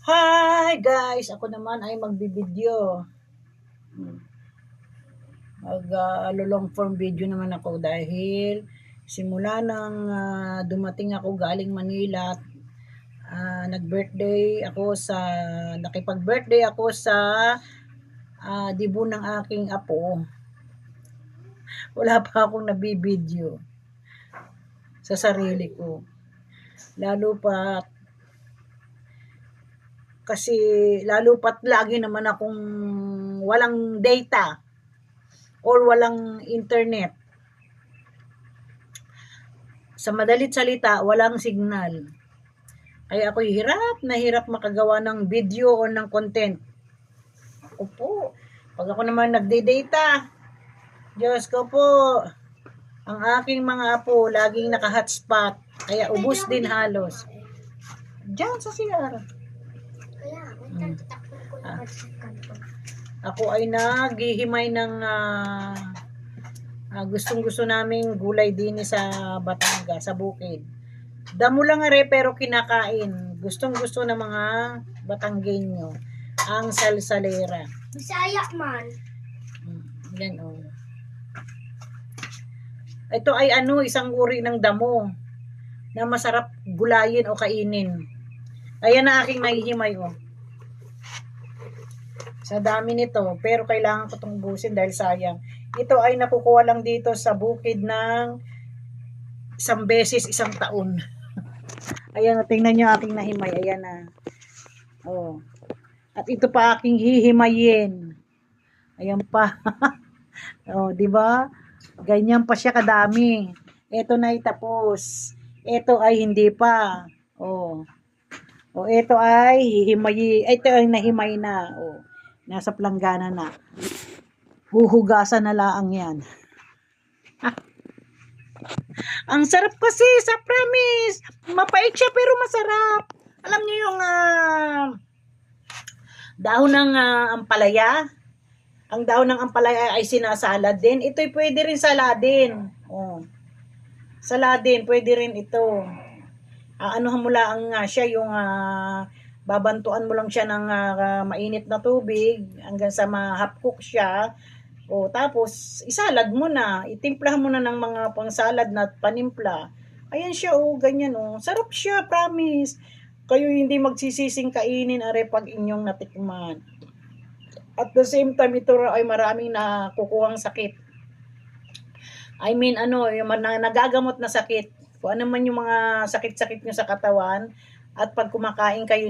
Hi guys! Ako naman ay magbibideo. Long form video naman ako dahil simula nang dumating ako galing Manila, nakipag-birthday ako sa dibo ng aking apo. Wala pa akong nabibideo sa sarili ko. Lalo pat lagi naman akong walang data or walang internet. Sa madalit salita, walang signal. Kaya ako hirap makagawa ng video o ng content. Ako po, pag ako naman nagde-data, Diyos ko po, ang aking mga apo laging naka-hotspot. Kaya ubos din halos. Diyan sa CR. Ako ay naghihimay ng gustong-gusto naming gulay din sa Batangas, sa bukid. Damo lang pero kinakain. Gustong-gusto ng mga Batanggenyo ang salsalera. Bisaya man. Yan oh. Ito ay isang uri ng damo na masarap gulayin o kainin. Ayan na aking nahihimay oh. Sa dami nito, pero kailangan ko itong ubusin dahil sayang. Ito ay nakukuha lang dito sa bukid ng isang beses isang taon. Ayan, tingnan nyo aking nahimay. Ayan na. Oh. At ito pa aking hihimayin. Ayan pa. Oh, di ba? Ganyan pa siya kadami. Ito na itapos. Ito ay hindi pa. Oh. Oh, ito ay hihimayi. Ito ay nahimay na. Oh. Nasa planggana na. Huhugasan na laang yan. Ang sarap kasi, sa promise. Mapait siya pero masarap. Alam niyo yung dahon ng ampalaya? Ang dahon ng ampalaya ay sinasalad din. Ito'y pwede rin saladin. Oh. Saladin, pwede rin ito. Anuhan mo lang siya yung babantuan mo lang siya ng mainit na tubig hanggang sa ma-half cook siya. O tapos isalad mo na, itimplahan mo na ng mga pangsalad na panimpla. Ayan siya ganyan Sarap siya, promise. Kayo hindi magsisising kainin pag inyong natikman. At the same time ito ay maraming nakukuhang sakit. I mean yung nagagamot na sakit. Kung ano man yung mga sakit-sakit nyo sa katawan at pag kumakain kayo